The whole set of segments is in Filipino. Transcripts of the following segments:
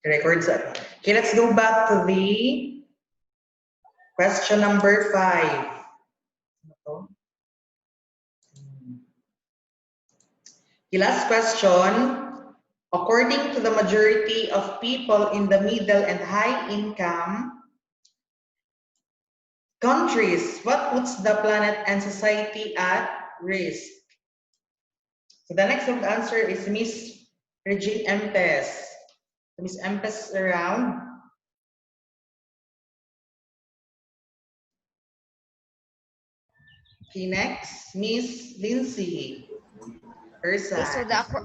Records. Okay, let's go back to the question number 5. The last question. According to the majority of people in the middle and high income countries, what puts the planet and society at risk? So the next answer is Miss Regine Empes. Miss Empes around. Okay, next, Miss Lindsay. Ursa. Okay, so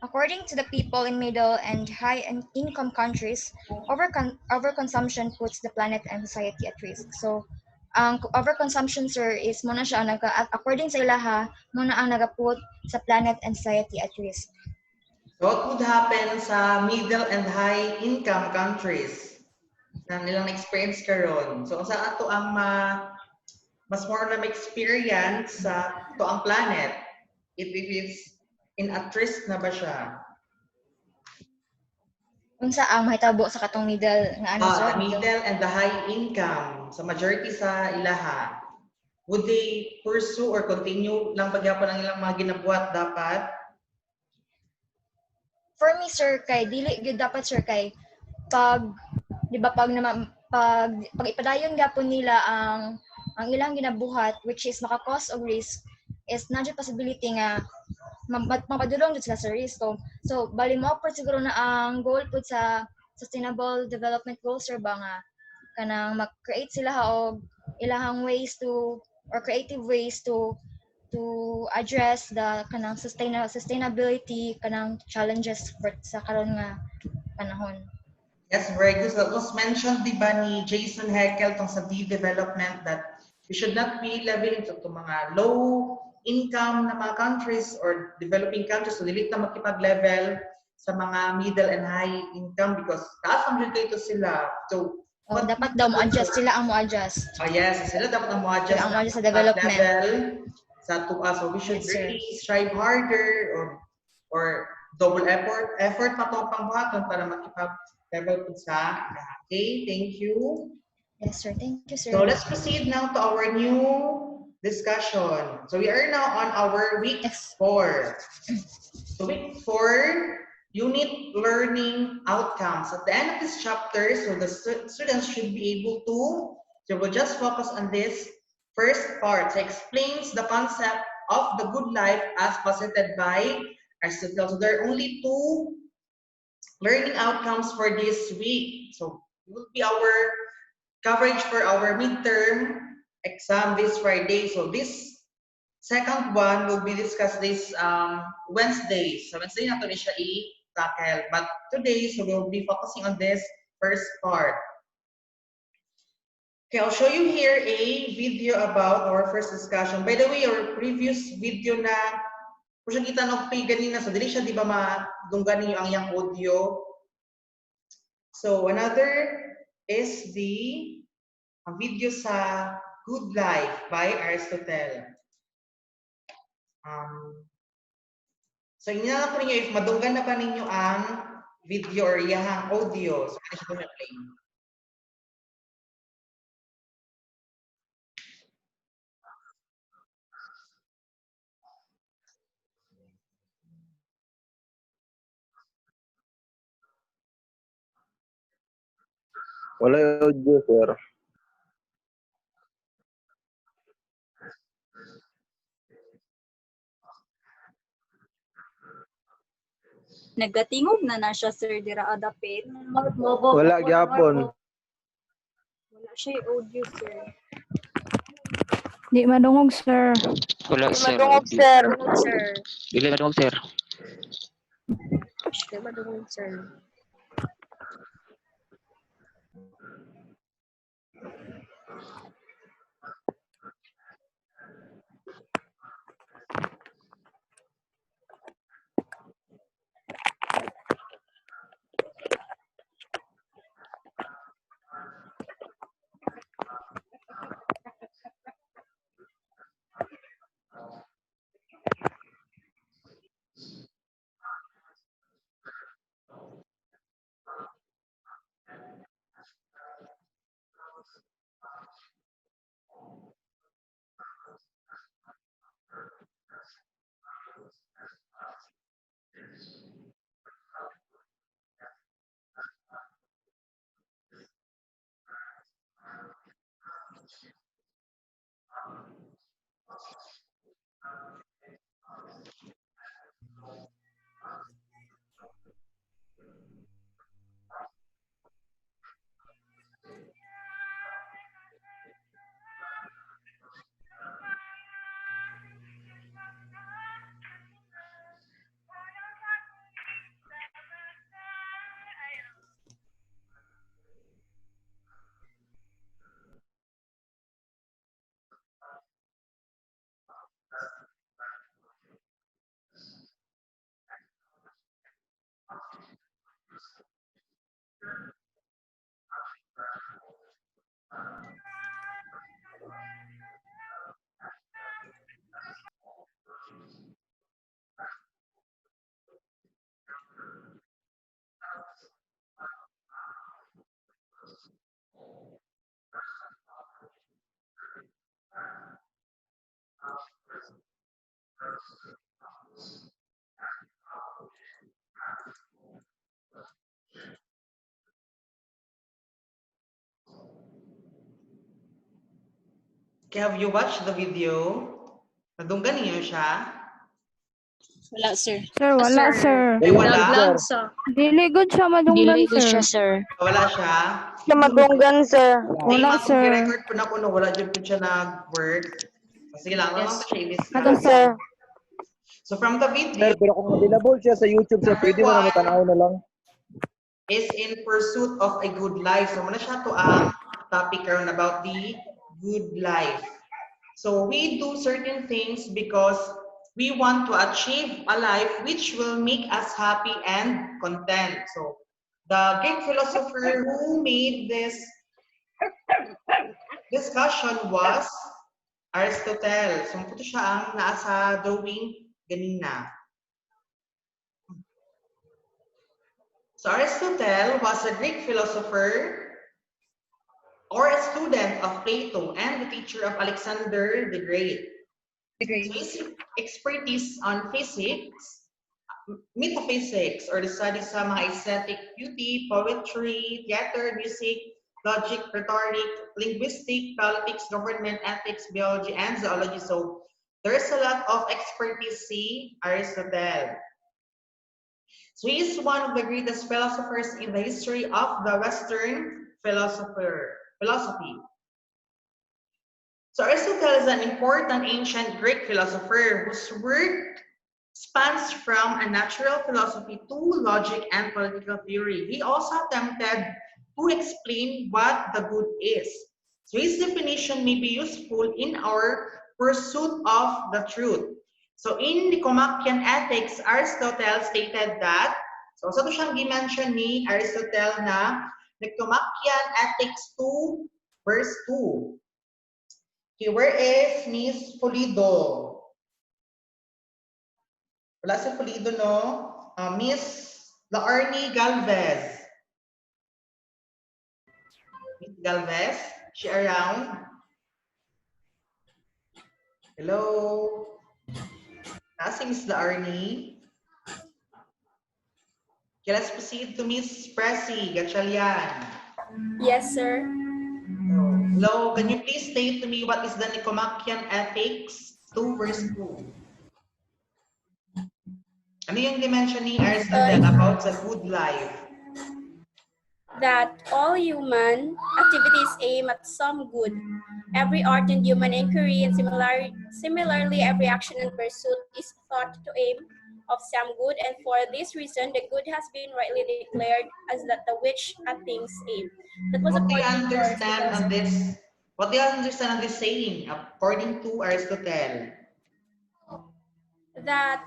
according to the people in middle and high income countries, overconsumption puts the planet and society at risk. So, ang overconsumption, sir, is muna siya according sa ilaha, muna ang nagaput sa planet and society at risk. So what would happen sa middle and high income countries na nilang experience karon? So sa ato ang mas more na experience sa to ang planet, it is in at risk na ba siya? Unsa ang mahitabo sa katong middle nga ano, sir? The middle and the high income, sa majority sa ilaha, would they pursue or continue lang pagyapon ang ilang mga ginabuhat dapat? For me, sir, kay dili gyud dapat, sir, kay pag di ba pag ipadayon gapon nila ang ilang ginabuhat, which is maka-cause of risk, is nandiyo possibility nga mapadulong jud sila sa risk. So bali mo po siguro na ang goal pud sa sustainable development goals, sir, ba nga kanang mag-create sila og ilahang ways to or creative ways to address the kanang sustainability kanang challenges sa karon nga panahon. Yes, very good. So it was mentioned, di ba, ni Jason Heckel tong sa development that we should not be leveling to mga low income na mga countries or developing countries. So dili na makipag-level sa mga middle and high income because taas ang dito sila. So dapat daw mo-adjust sila ang mo-adjust. Oh yes, sila dapat ang mo-adjust Sila ang mo-adjust sa development. Level sa tuwa. So we should really strive harder or double effort pa to pangbuhaton para makipag-level po sa okay, thank you. Yes, sir. Thank you, sir. So let's proceed now to our new discussion. So we are now on our week 4. So week 4, unit learning outcomes. At the end of this chapter, so the students should be able to, so we'll just focus on this first part. It explains the concept of the good life as posited by Aristotle. So there are only 2 learning outcomes for this week. So it will be our coverage for our midterm exam this Friday. So this second one will be discussed this Wednesday. So Wednesday na to siya i-tackle. But today, so we'll be focusing on this first part. Okay, I'll show you here a video about our first discussion. By the way, our previous video na kung siya kita nag-pay ganina, so dili siya di ba madunggan ninyo ang iyang audio. So another is the video sa Good Life by Aristotle. So inyo ko ninyo if madunggan na pa ninyo ang video or iyahang audio. So ano siya kung play. Wala yung audio, sir. Nagatingog na siya, sir, dira adapit. Wala gyapon. Wala siya audio, sir. Di madungog, sir. Wala, sir. Sir. Dili madungog, sir. Di madungog, sir. Okay, have you watched the video? Nadunggan niyo siya? Wala, sir. Sir, wala, sir. Ay, wala? Naglag sa. Dili good siya madunggan, Dili ko siya, sir. sir. Wala siya? Siya madunggan, sir. Wala, Sir. sir. record po na ko no, wala dyan po siya nag-work. Sige lang, Yes. lang siya i-list Ano, lang. Sir. So from the Sir, video, pero kung available siya sa YouTube, sir, pwede mo na matanaw na lang. is in pursuit of a good life. So muna siya to ang topic karon about the good life. So we do certain things because we want to achieve a life which will make us happy and content. So the Greek philosopher who made this discussion was Aristotle. So ito siya ang nasa drawing ganina. So Aristotle was a Greek philosopher or a student of Plato and the teacher of Alexander the Great. So his expertise on physics, metaphysics, or the study sa mga aesthetic beauty, poetry, theater, music, logic, rhetoric, linguistic, politics, government, ethics, biology, and zoology. So there's a lot of expertise si Aristotle. So he is one of the greatest philosophers in the history of the Western philosophy. So Aristotle is an important ancient Greek philosopher whose work spans from a natural philosophy to logic and political theory. He also attempted to explain what the good is. So his definition may be useful in our pursuit of the truth. So in Nicomachean Ethics, Aristotle stated that, so sa ito siyang dimension ni Aristotle na Nicomachean Ethics 2, verse 2. Okay, where is Miss Pulido? Wala si Pulido, no? Miss Laarni Galvez. Miss Galvez, she around? Hello? Si Miss Laarni? Okay, let's proceed to Miss Pressy Gatchalian. Yes, sir. Hello, can you please state to me what is the Nicomachean Ethics 2 verse 2? Ano yung dimension ni Aristotle about the good life? That all human activities aim at some good. Every art and human inquiry, and similarly, every action and pursuit is thought to aim of some good, and for this reason, the good has been rightly declared as that the which a things aim. That was What do you according to understand on Aristotle. this? What do you understand on this saying according to Aristotle? That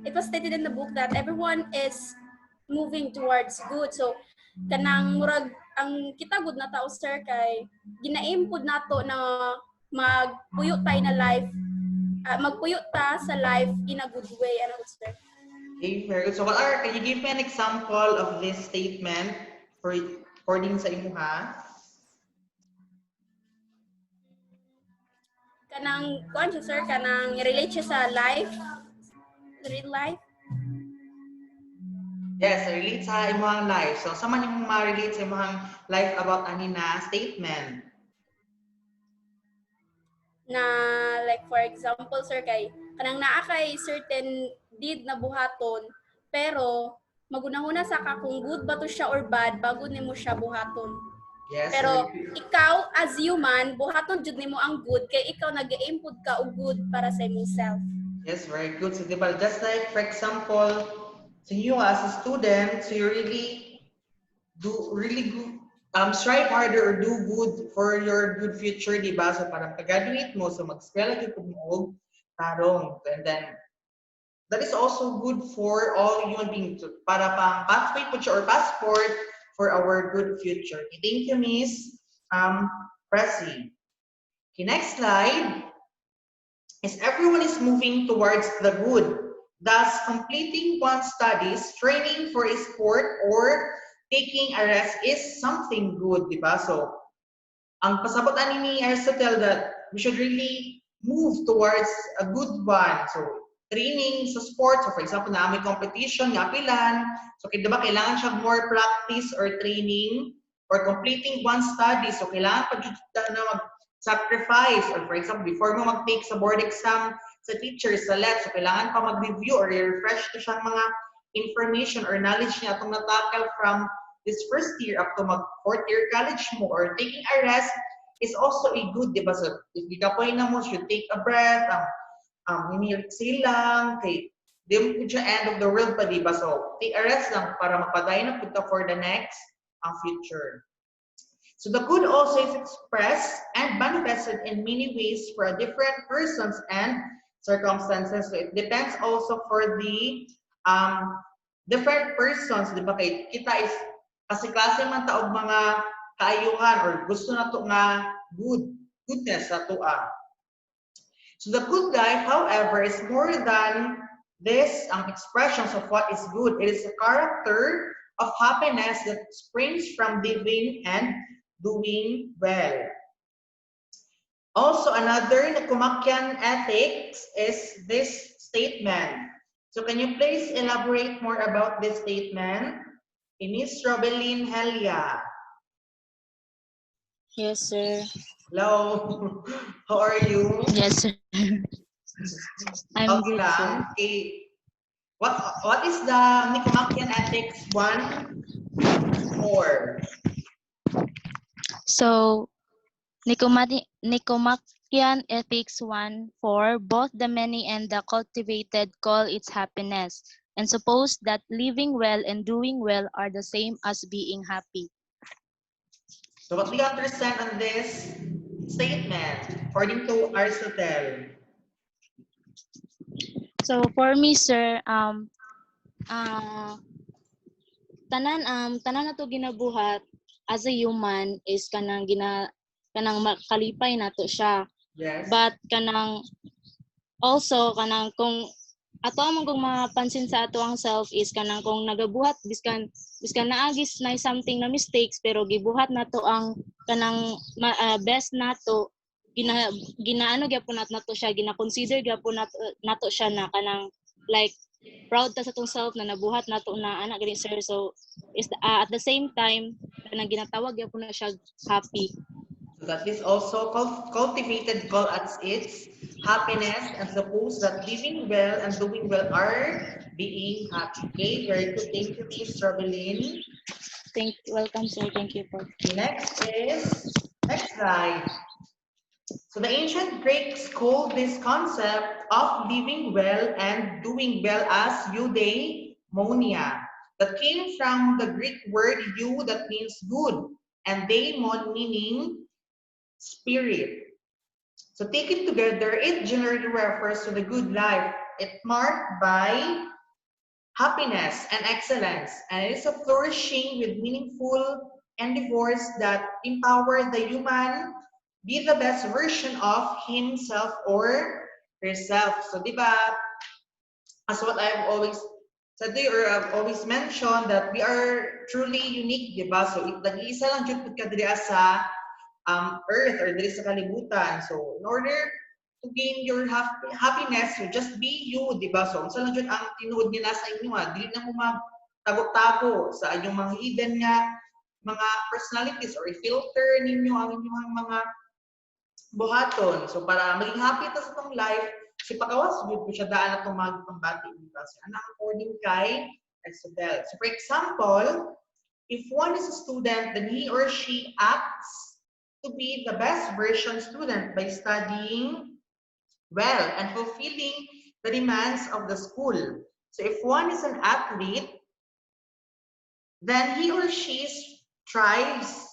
it was stated in the book that everyone is moving towards good. So kanang murag ang kita good na tao, sir, kay gina-aim pud nato na magpuyo tayo na life, magpuyo ta sa life in a good way, ano, sir. Okay, very good. So can you give me an example of this statement for according sa imuha? Kanang kuan siya, sir, kanang relate siya sa life, real life. Yes, relate sa imuhang life. So, sama yung ma-relate sa imuhang life about ani na statement? Na like for example, sir, kay kanang naa kay certain deed na buhaton, pero magunahuna sa ka kung good ba to siya or bad bago nimo siya buhaton. Yes. Pero ikaw as human, buhaton jud nimo ang good kay ikaw nag-aim pud ka og good para sa imong self. Yes, very good. So, diba, just like, for example, so you as a student, so you really strive harder or do good for your good future, di ba? So parang pag-graduate mo, so mag-eskwela yung mo tarong. And then, that is also good for all human beings. Para pang pathway po siya or passport for our good future. Okay, thank you, Miss Pressy. Okay, next slide is everyone is moving towards the good. Thus, completing one's studies, training for a sport, or taking a rest is something good, di ba? So, ang pasabot ni Aristotle that we should really move towards a good one. So, training sa sport. So, for example, na may competition, nga pilan. So, diba, kailangan siya more practice or training or completing one's studies. So, kailangan pa na mag-sacrifice. Or for example, before mo mag-take sa board exam sa teacher, sa LET, so kailangan pa mag-review or refresh na siyang mga information or knowledge niya itong natakal from this first year up to mag-fourth year college mo or taking a rest is also a good, di ba? So, if di ka po na mo, should take a breath, hinilig lang, kay di mo po siya end of the world pa, di ba? So, take a rest lang para mapaday na punta for the next future. So, the good also is expressed and manifested in many ways for different persons and circumstances. So, it depends also for the different persons, di ba? Kay kita is kasi klase man taog mga kaayuhan or gusto na to nga goodness na to. So the good life, however, is more than this expressions of what is good. It is a character of happiness that springs from living and doing well. Also, another Nicomachean ethics is this statement. So can you please elaborate more about this statement? Miss Robelyn Helia. Yes, sir. Hello. How are you? Yes, sir. I'm Okay good, lang. sir. Okay. What is the Nicomachean Ethics 1:4? So, Nicomachean Ethics 1:4, both the many and the cultivated call its happiness, and suppose that living well and doing well are the same as being happy. So what do you understand on this statement according to Aristotle? So, for me, sir, tanan na to ginabuhat as a human is kanang kalipay nato siya. Yes. But kanang also kanang kung ato among kung mapansin sa ato ang self is kanang kung nagabuhat biskan naagis na something na mistakes pero gibuhat nato ang kanang best nato ginaano gyapon nato siya gina-consider gyapon nato siya na kanang like proud ta sa tong self na nabuhat nato na ana gani sir. So is at the same time kanang ginatawag gyapon na siya happy. So that is also cultivated call as its happiness, and suppose that living well and doing well are being happy. Okay, very good. Thank you, Miss Robelyn. Welcome, sir. Thank you for. Next slide. So the ancient Greeks called this concept of living well and doing well as eudaimonia. That came from the Greek word eu, that means good, and daimon meaning spirit. So taken together, it generally refers to the good life. It marked by happiness and excellence, and it is a flourishing with meaningful endeavors that empower the human be the best version of himself or herself. So, di ba, as what I've always said to you, or I've always mentioned, that we are truly unique, di ba? So, nag-iisa lang dyan ka diri sa earth or diri sa kalibutan. So, in order to gain your happiness, you just be you, di ba? So, unsa lang dyan ang tinuod niya sa inyo, dili na mo magtago-tago sa inyong mga hidden nga mga personalities or filter ninyo ang inyong mga buhaton. So, para maging happy ta sa itong life, si pagawas, good ko siya daan na itong magpambati. Diba? So, anak according kay Aristotle. So, for example, if one is a student, then he or she acts to be the best version student by studying well and fulfilling the demands of the school. So, if one is an athlete, then he or she strives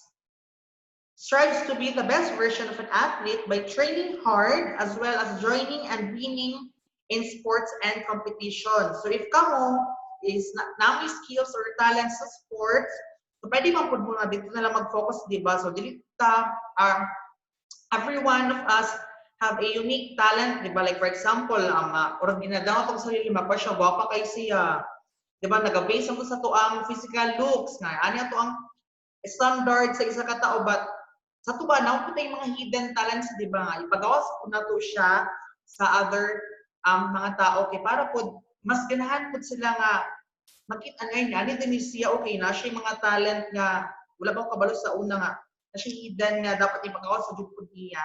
to be the best version of an athlete by training hard as well as joining and winning in sports and competition. So if kamo is na may skills or talents sa sports, so pwede man po muna dito na lang mag-focus, di ba? So dili ta, every one of us have a unique talent, di ba? Like for example, or ginadaw ko sa sarili, magpa siya, gwapa kay siya. Di ba? Nag-base ako sa tuang physical looks, nga, ano to ang standard sa isa ka tao, but sa tuwa, na yung mga hidden talents, di ba? Ipagawas ko na to siya sa other mga tao, okay, para po, mas ganahan po sila nga, makita ngayon, ano din siya, okay, na siya yung mga talent nga, wala bang kabalo sa una nga, na siya hidden nga, dapat ipagawas sa jupod niya.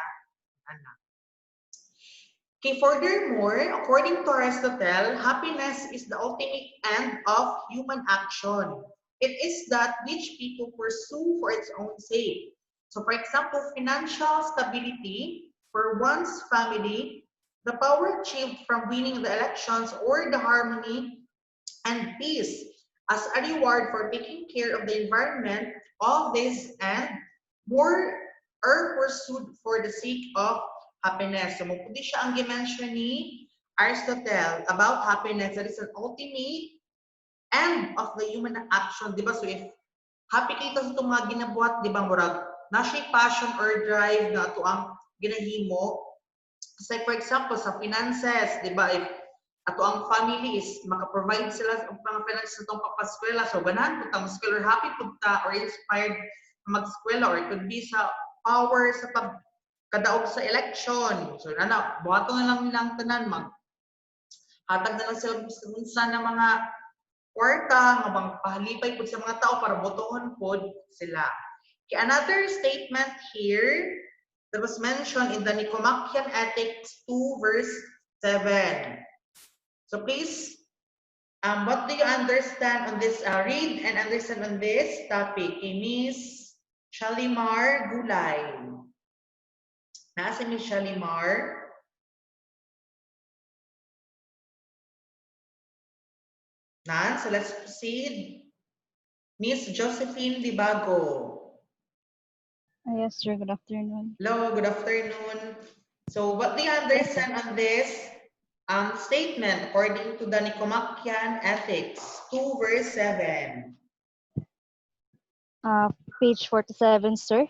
Okay, furthermore, according to Aristotle, happiness is the ultimate end of human action. It is that which people pursue for its own sake. So for example, financial stability for one's family, the power achieved from winning the elections, or the harmony and peace as a reward for taking care of the environment, all this and more are pursued for the sake of happiness. So mapudi siya ang dimension ni Aristotle about happiness. That is an ultimate end of the human action. Diba? So if happy kita sa itong mga ginabuhat, diba, murag, na siya passion or drive na ito ang ginahimo. Kasi for example, sa finances, diba, if ato ang family is maka-provide sila ng mga finances sa itong papaskwela, so ganahan po ta, or happy po ta, or inspired mag-eskwela, or it could be sa power sa kadaog sa election. So, buhato na lang nilang tanan, hatag na lang sila minsan ng mga kwarta, mga pahalipay po sa mga tao para botohan po sila. Okay, another statement here that was mentioned in the Nicomachean Ethics 2 verse 7. So please, what do you understand on this, read and understand on this topic? Miss Shalimar Gulay. Nasa Miss Shalimar? Nan, so let's proceed. Miss Josephine Dibago. Yes, sir. Good afternoon. Hello, good afternoon. So what do you understand on this statement according to the Nicomachean Ethics 2 verse 7? Page 47, sir.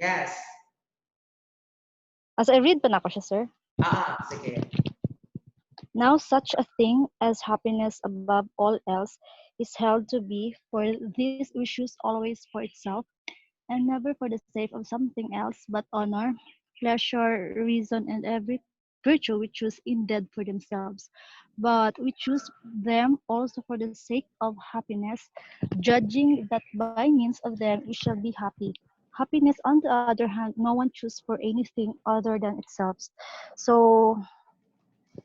Yes. As I read pa na ako siya, sir. Sige. Now, such a thing as happiness above all else is held to be, for this wishes always for itself, and never for the sake of something else, but honor, pleasure, reason, and every virtue we choose indeed for themselves. But we choose them also for the sake of happiness, judging that by means of them we shall be happy. Happiness, on the other hand, no one chooses for anything other than itself. So,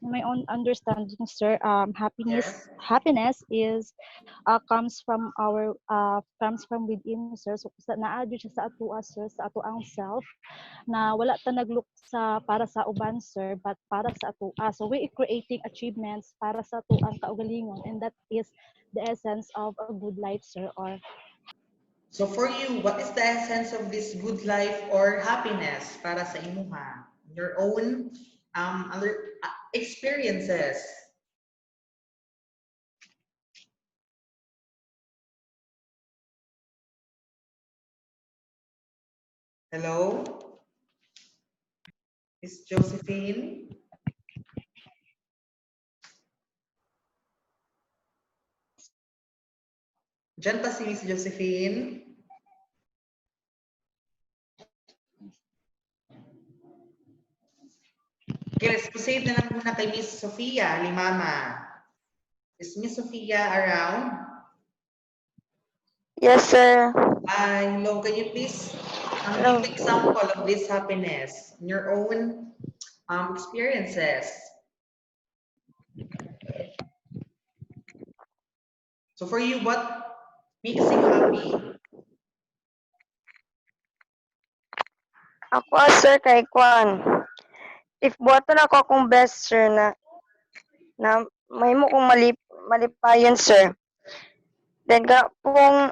in my own understanding, sir, happiness is comes from within, sir. So naa siya sa ato, sir, sa ato ang self, na wala ta naglook sa para sa uban, sir, but para sa ato. So we creating achievements para sa ato ang kaugalingon, and that is the essence of a good life, sir. Or so for you, what is the essence of this good life or happiness para sa imuha? Your own other experiences. Hello? Miss Josephine? Diyan pa si Miss Josephine? Okay, let's proceed na lang muna kay Miss Sofia Limama. Is Miss Sofia around? Yes, sir. Hi, hello. Can you please Hello. give example of this happiness in your own experiences? So for you, what makes you happy? Ako, sir, kay Kwan. If buhaton ako akong best, sir, na may mo kong malipayon, sir. Then, kung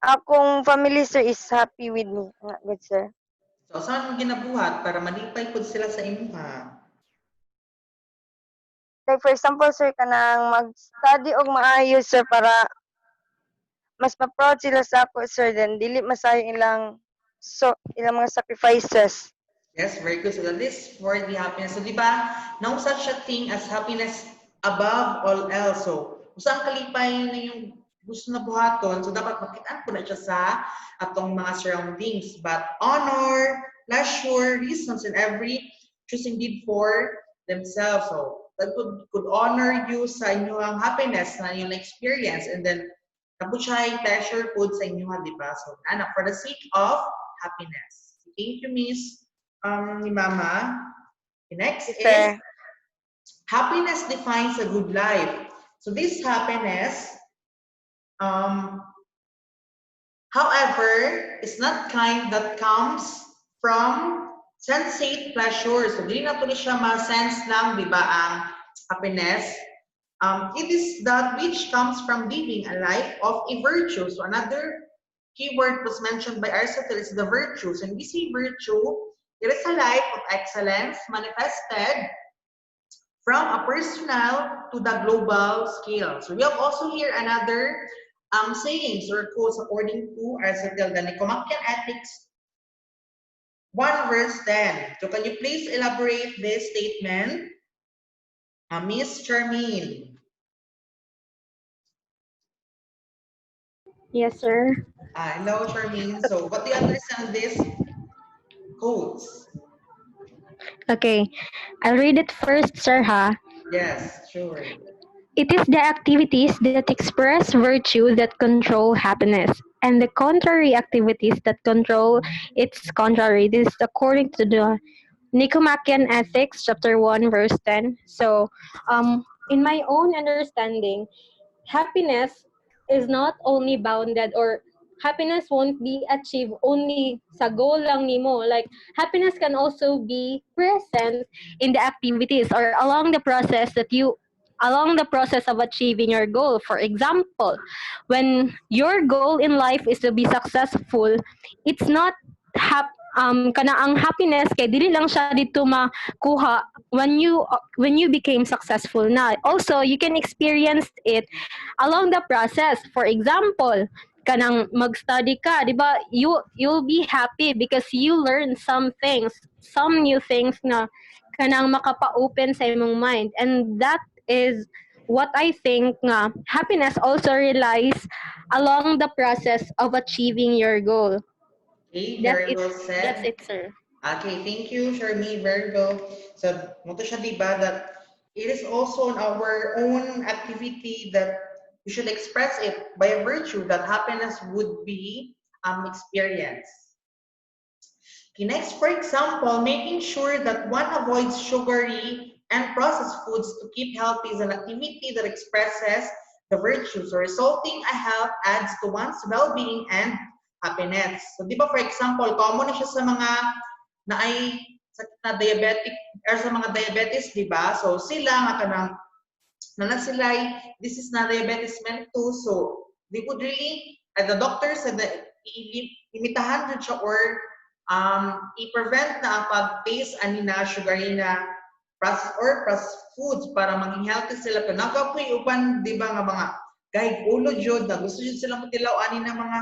akong family, sir, is happy with me. Good, sir. So saan mo ginabuhat para malipay po sila sa imuha? like for example sir kanang mag-study og maayo sir para mas ma-proud sila sa ako sir then dili masayang ilang mga sacrifices. Yes, very good. So that is for the happiness. So di ba, no such a thing as happiness above all else. So, kung saan kalipay na yung gusto na buhaton, so dapat makitaan po na siya sa atong mga surroundings. But honor, pleasure, reasons in every choosing did for themselves. So, that could honor you sa inyong happiness na inyong experience. And then, tapos siya ay pleasure po sa inyong, di ba? So, anak, for the sake of happiness. Thank you, Miss. Ni Mama. Next is Sir. happiness defines a good life. So this happiness, however, is not kind that comes from sensate pleasure. So di na to siya ma-sense lang, di ba, ang happiness. It is that which comes from living a life of a virtue. So another keyword was mentioned by Aristotle is the virtues. And we see virtue, it is a life of excellence manifested from a personal to the global scale. So we have also here another sayings or quotes according to Aristotle, the Nicomachean Ethics 1 verse 10. So can you please elaborate this statement? Miss Charmaine. Yes, sir. Hello, Charmaine. So what do you understand this quotes? Okay, I'll read it first, sir, ha? Yes, sure. It is the activities that express virtue that control happiness, and the contrary activities that control its contrary. This is according to the Nicomachean Ethics, chapter 1, verse 10. So, in my own understanding, happiness is not only bounded, or happiness won't be achieved only sa goal lang nimo. Like, happiness can also be present in the activities or along the process of achieving your goal. For example, when your goal in life is to be successful, it's not kana ang happiness kay dili lang siya dito makuha when you became successful na. Also, you can experience it along the process. For example, kanang mag-study ka, di ba? You'll be happy because you learn some new things na kanang makapa-open sa imong mind. And that is what I think nga happiness also relies along the process of achieving your goal. Okay, very well said. That's it, sir. Okay, thank you, Charmaine. Very well. So, moto siya, diba, that it is also in our own activity that we should express it by a virtue that happiness would be experienced. Okay, next, for example, making sure that one avoids sugary and processed foods to keep healthy is an activity that expresses the virtues. So, resulting a health adds to one's well-being and happiness. So, di ba, for example, common na siya sa mga na ay na diabetic or sa mga diabetes, di ba? So, sila nga kanang na sila this is na diabetes mellitus. So, they would really, the doctor said that limitahan dyan siya or i-prevent na ang pag-taste ani na sugary na processed foods para maging healthy sila. Kung nakapoy upan, di ba, nga mga kahit ulo jud na gusto jud sila matilaw ani na mga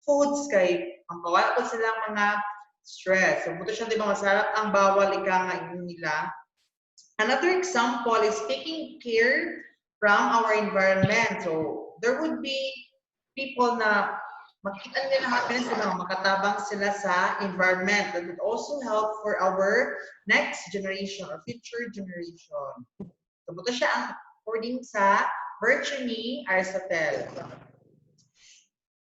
foods kay ang kawala po silang mga stress. So, buto siya, di ba, masarap ang bawal ika nga nila. Another example is taking care from our environment. So, there would be people na makita nila happiness sila, makatabang sila sa environment. That would also help for our next generation or future generation. So, buto siya according sa virtue ni Aristotle.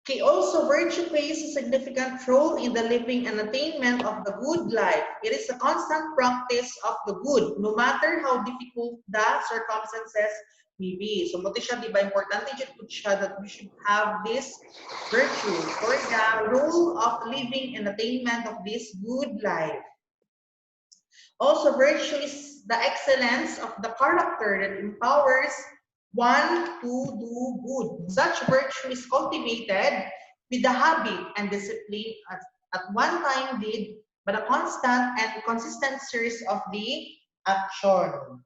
Okay, also, virtue plays a significant role in the living and attainment of the good life. It is a constant practice of the good, no matter how difficult the circumstances may be. So, muti siya, di ba, importante siya that we should have this virtue for the role of living and attainment of this good life. Also, virtue is the excellence of the character that empowers one to do good. Such virtue is cultivated with the habit and discipline at one time did, but a constant and consistent series of the action.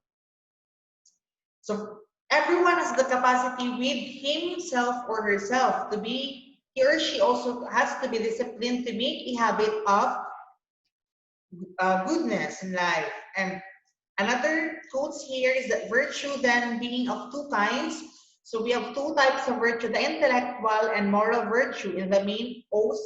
So everyone has the capacity with himself or herself to be, he or she also has to be disciplined to make a habit of goodness in life. And another quotes here is that virtue then being of two kinds. So we have two types of virtue, the intellectual and moral virtue. In the main owes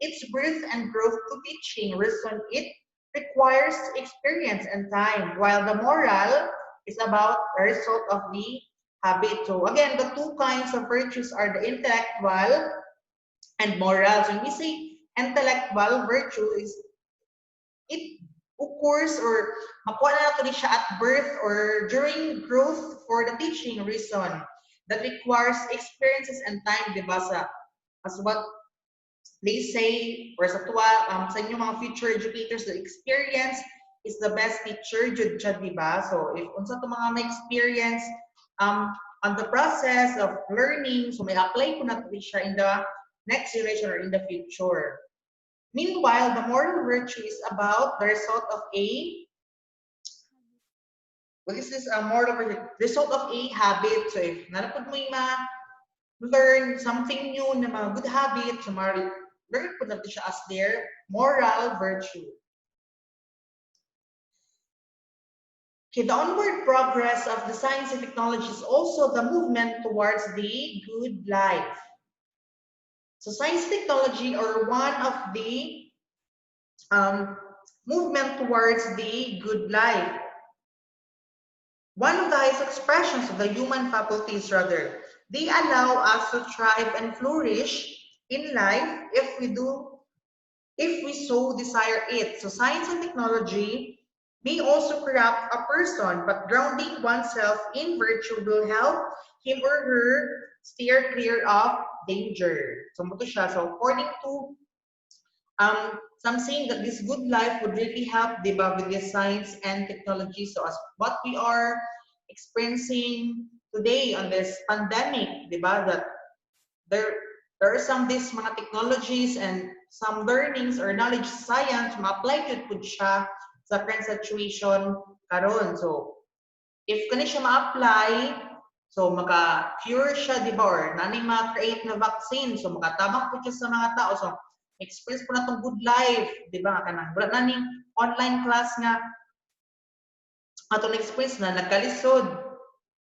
its birth and growth to teaching, reason it requires experience and time, while the moral is about the result of the habit. So again, the two kinds of virtues are the intellectual and moral. So when we say intellectual virtue is it occurs or makuha na nato ni siya at birth or during growth for the teaching reason that requires experiences and time, di ba? As what they say, or sa tuwa, sa inyong mga future educators, the experience is the best teacher, jud siya, di ba? So, if unsa to mga may experience on the process of learning, so may apply ko na to siya in the next generation or in the future. Meanwhile, the moral virtue is about the result of what is this? Moral virtue, result of a habit. So, if nalapod mo yung learn something new na mga good habits, so learn po natin siya as their moral virtue. Okay, the onward progress of the science and technology is also the movement towards the good life. So science and technology are one of the movement towards the good life. One of the highest expressions of the human faculties, rather, they allow us to thrive and flourish in life if we so desire it. So science and technology may also corrupt a person, but grounding oneself in virtue will help him or her steer clear of danger. So mo to siya. So according to some saying that this good life would really help, diba, with the science and technology. So as what we are experiencing today on this pandemic, diba, that there are some these mga technologies and some learnings or knowledge science ma-apply to pud siya sa current situation karon. So if kani siya ma-apply, so maka-cure siya, di ba, or nanay ma-create na vaccine, so makatabang po siya sa mga tao. So experience po na itong good life, di ba, kanang wala na ning online class nga atong experience na nagkalisod,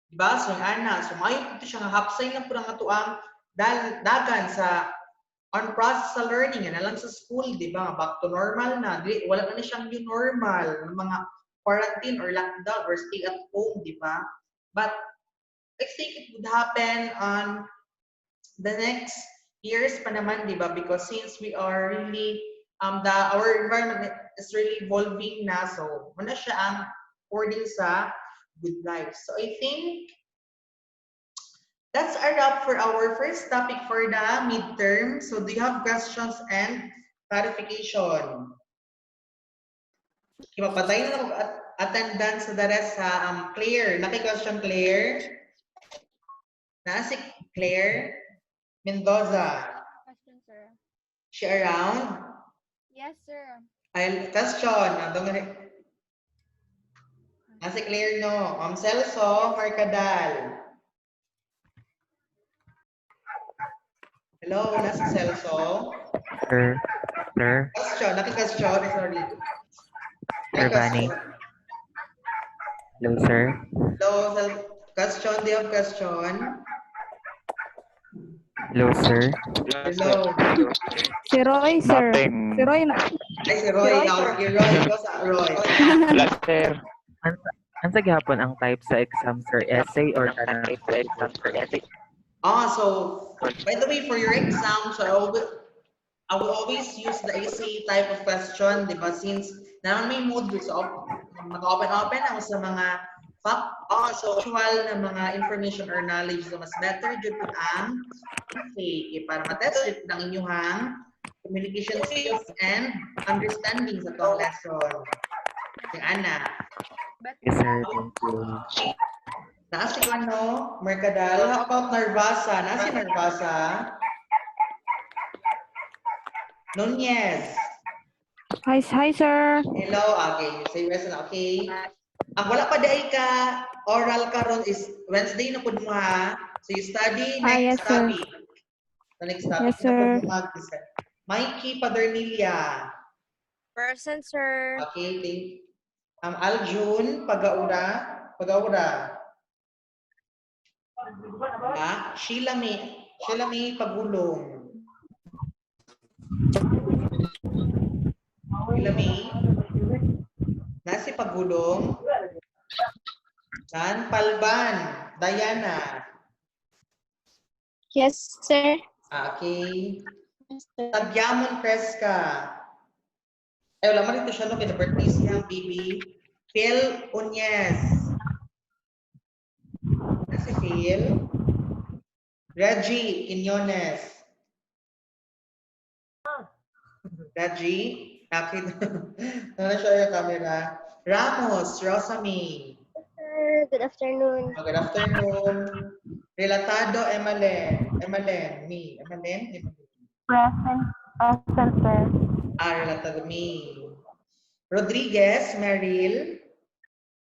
di ba? So yung ana, so maayo po siya nga hapsay lang po ng atuang dagan sa on process sa learning na lang sa school, di ba? Back to normal na. Wala na siyang new normal ng mga quarantine or lockdown or stay at home, di ba? But I think it would happen on the next years pa naman, di ba? Because since we are really our environment is really evolving na, so muna siya ang according sa good life. So I think that's a wrap for our first topic for the midterm. So do you have questions and clarification? Ipapatay na ako attendance sa daras sa Claire. Naki-question Claire? Si Claire Mendoza. Question, sir. She around? Yes, sir. Ay, question. Si Claire, no. Celso Marcadal. Hello, nasa Celso? Sir. Question, naki-question. Sorry. Sir Bunny. Hello, sir. Hello, question. Do you have question? Hello, sir. Hello. Si Roy, sir. Nothing. Si Roy na. Ay, si Roy. Sige, Roy. Ikaw sa Roy. Hello, sir. Ansa gihapon ang type sa exam, sir? Essay or kanang exam, sir? Essay? So by the way, for your exam, so I will always use the essay type of question, di ba? Since naman may modules, so maka-open ako sa mga so actual na mga information or knowledge, so mas better dito ang essay para matest dito ng inyong communication skills and understanding sa itong lesson. Yung Ana. Yes, sir. Thank you. Nasi ko Mercadal. How about Narvasa? Nasi Narvasa? Nunez. Hi, sir. Hello. Okay. Say yes na. Okay. Ang wala pa dahil ka oral karon is Wednesday na pud mo ha. So you study yes, next sir. topic. The next topic Yes, na pud sir. mo mag-isa. Mikey Padernilia. Present, sir. Okay, thank Aljun Pagaura. Sheila May Pagulong. Sheila May. Nasi Pagulong. Dan Palban, Diana. Yes, sir. Okay. Tagyamon Fresca. Ay, wala man ito siya no, kina-birthday siyang baby. Phil Unyez. Si Phil. Reggie Quinones. Reggie. Okay. Ano siya yung camera? Ramos, Rosamie. Sir, good afternoon. Good afternoon. Relatado, Emalen. Present, sir. Relatado, me. Rodriguez, Meryl.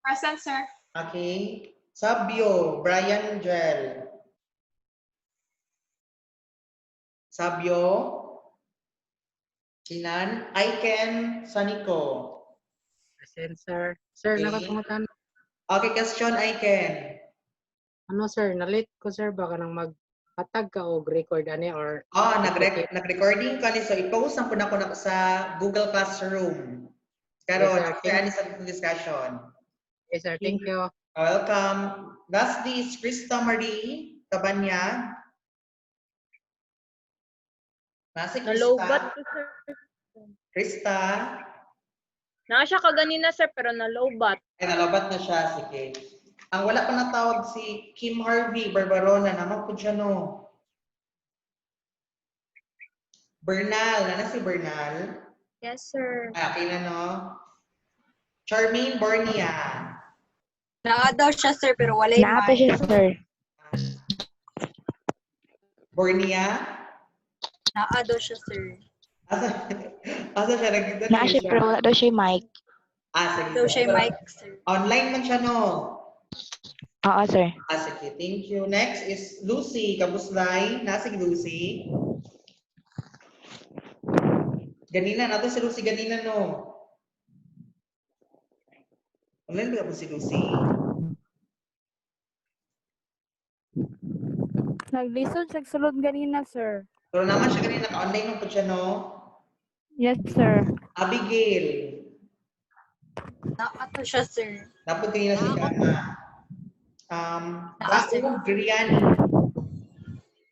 Present, sir. Okay. Sabio, Brian Joel. Sabio. Sinan. Aiken, Sanico. Present, sir. Sir, Okay. nakapangutan. Okay, question, Aiken. Ano, sir? Nalit ko, sir. Baka nang magpatag ka o record ani or... Nag-recording ka ni. So, i-post ang po na sa Google Classroom. Karon, Yes, sir. after sa discussion. Yes, sir. Thank you. Welcome. Lastly is Krista Marie Tabanya. Nasi Nalobat Krista. ko, sir. Krista. Na siya kaganina, sir, pero nalobat. Ay, nalabat na siya. Sige. Ang wala pa natawag si Kim Harvey Barbarona. Naman po siya, no? Bernal. Nana si Bernal? Yes, sir. Okay na, no? Charmaine Bornia. Naa daw siya, sir, pero walay Naata siya, sir. Bornia? Naa daw siya, sir. Asa siya? Nagkita Naa siya, pero wala daw siya mic. sige. Daw siya mic, sir. Online man siya, no? Oo, sir. Sige. Thank you. Next is Lucy Kabuslay. Nasig Lucy. Ganina, nato si Lucy ganina, no? Online ba po si Lucy? Nag-listen siya sulod ganina, sir. Pero naman siya ganina, naka-online mo po siya, no? Yes, sir. Abigail. Naa to siya, sir. Dapat ganina si Kama. Bago Griani.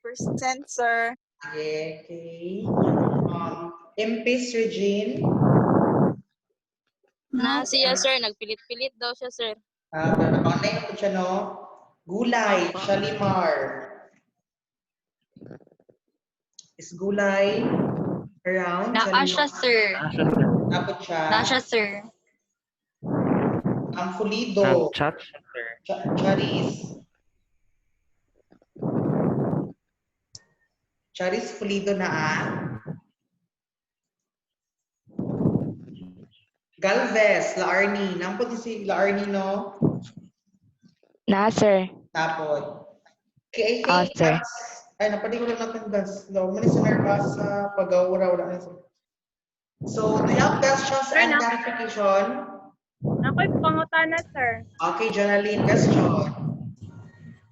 Present, sir. Okay. Empis Regine. Na siya, sir. Nagpilit-pilit daw siya, sir. Naka-online po siya, no? Gulay, Shalimar. Is Gulay around? Naa siya, sir. Napot siya. Naa siya, sir. Ang Fulido. Nag-chat siya, sir. Charis Fulido na Galvez, Laarni. Nampot si Laarni, no? Naa, sir. Tapos. Okay, I think sir. ay, napadi ko lang natin gas. No, mani sa nervous sa pag-aura. Wala na sa... So, do you have questions and clarification? Nakoy pangutana, sir. Okay, Jonaline, question.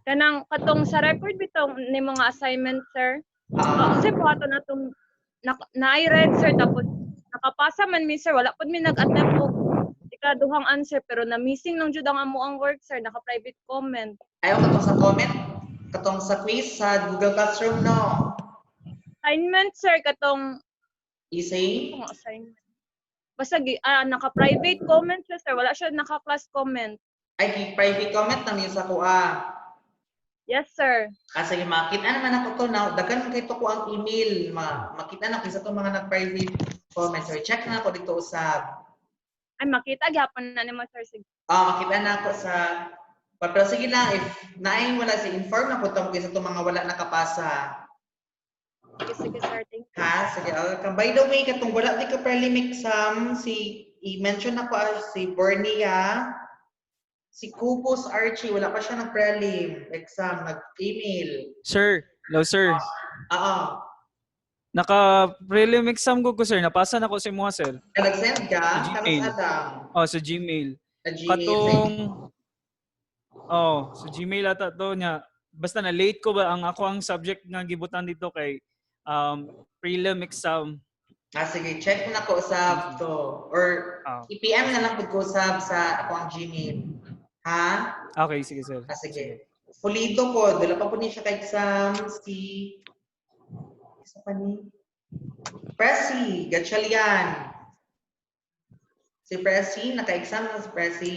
Kanang katong sa record bitong ni mga assignment, sir. Kasi po ato na itong na-read, sir, tapos nakapasa man mi, sir. Wala po mi nag-attempt po ikaduhang answer, pero na-missing nung jud ang amo ang work, sir. Naka-private comment. Ayaw katong sa comment? Katong sa quiz sa Google Classroom, no? Assignment, sir, katong Easy? assignment. Basta naka-private comment siya, sir. Wala siya naka-class comment. Ay, private comment na niyo sa kuha. Yes, sir. Sige, makita naman ako to na. Dagan mo kayo ko ang email. Makita na kaysa itong mga nag-private comment. So, check na ako dito usab. Ay, makita, gihapon na naman, sir. Sige. Makita na ako sa... Pero sige lang, if naing wala si inform na po ito kaysa itong mga wala nakapasa. Sige, sir. Thank you. Sige, welcome. By the way, katong wala di ka prelim exam, i-mention na ko si Bornia Si Kubos Archie, wala pa siya nag-prelim exam, nag-email. Sir, hello sir. Oo. Naka-prelim exam ko sir. Napasa na ko si mga sir. Nag-send ka? Sa Kanos Gmail. Adam? Oh, sa Gmail. Sa Gmail. Katong sa Gmail ata to niya. Basta na late ko ba ang subject nga gibutan dito kay prelim exam. Sige, check na ko usab to. Or i-PM na lang ko usab sa akong Gmail. Ha? Okay, sige sir. Sige. Pulido ko, dala pa po niya siya kay exam isa pa ni Pressy, Gatchalian. Si Pressy, naka-exam na si Pressy.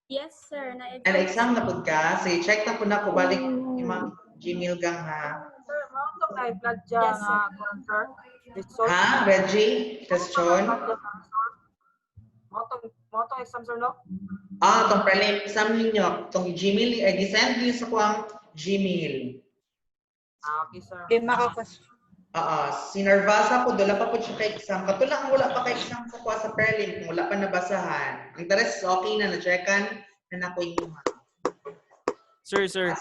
Yes, sir. Na-exam na po ka. Sige, check na po na ko balik imang Gmail gang ha. Sir, mao to kay Gladja nga sir. Ha? Reggie? Question? Mo to exam sir no? Itong prelim exam ninyo. Itong Gmail, gisend niyo sa kuwang Gmail. Okay sir. Si Narvasa po, dala pa po siya kay exam. Katulang wala pa kay exam sa kuha sa prelim, kung wala pa nabasahan. Ang rest okay na, na-checkan na nakuha inyo. Sir.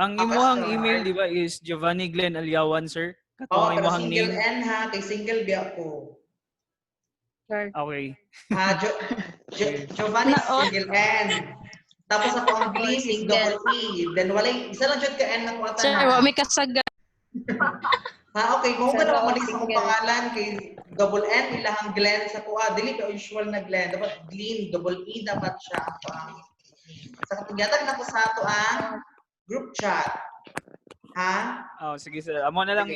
Ang imuhang email, di ba, is Giovanni Glenn Aliawan, sir? Katong Pero imuhang single name. N ha, kay single biya ko. Okay. Giovanni single N. Tapos ako ang Glee is double E. Then wala, isa lang dyan ka N na kuwata Sir, wa may kasaga. Okay. Kung ka na malis akong pangalan kay double N, ilahang Glenn sa kuha. Dili ka usual na Glenn. Dapat Glenn, double E dapat siya. Sa katugyatag na ko sa ato ang group chat. Ha? Sige sir. Amo na lang